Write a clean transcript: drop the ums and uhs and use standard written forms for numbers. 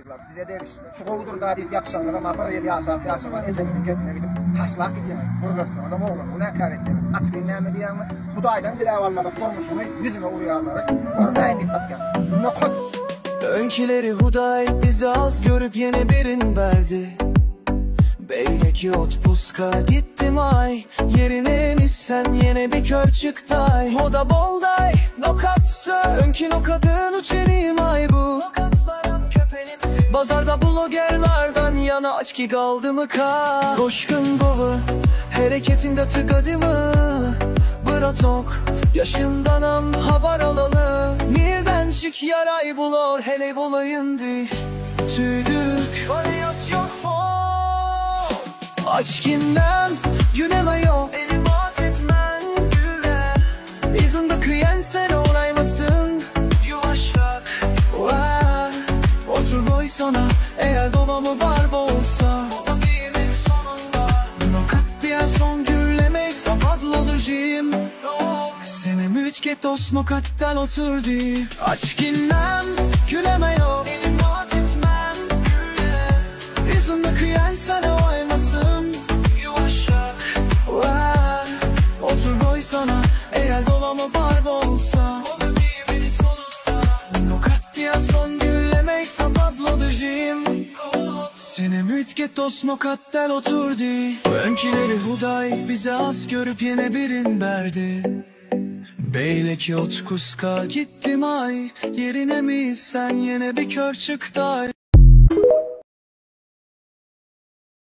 yaptılar. Size de işte şu kovdur da deyip yapışanlar ama bir yıl yaşamak eceğinin kendine gidip taşlak gideyim. Vurursun adam oğlum. Bu ne hakaret yani. Açık ne diyeyim mi? Hudaydan dile almadım. Kormuşumu yüzüme uğrayanları. Görmeyin deyip bakın. Nokot. Önkileri Huday bizi az görüp yeni birin verdi. Beyleki ot puska gittim ay. Yerine missen yine bir kör çıktay. O da bolday nokatsa önki nokatın uçerim ay bu. Bazarda blogerlardan yana aç ki kaldı mı ka. Coşkun baba hareketinde tıkadı mı. Bıratok yaşından am haber alalı. Nereden çık yaray bulur hele bulayındı. Tüydük variyat yok mu? Aç kimden güneme yok. Elim at etmen güle. İzinde kıyen sen olaymasın. Yavaşlak var. Otur boy sana eğer dolabı var bolsa. O da değilim sonunda. Nokat diye son gürlemek zavadlıcıyım. Sene mütket os nokattan oturdu. Aç kimden güleme yok. Elim at etmen güle. İzinde kıyen sen olaymasın. Yavaşak var. Otur boy sana eğer dolama bar bolsa. O da değilim sonunda. Nokat diye son gürlemek zavadlıcıyım. Sene mütket os nokattan oturdu. Önkileri Huday bize az görüp yine birin verdi. Beyleki ot kuska gittim ay. Yerine mi sen yine bir kör çıktay.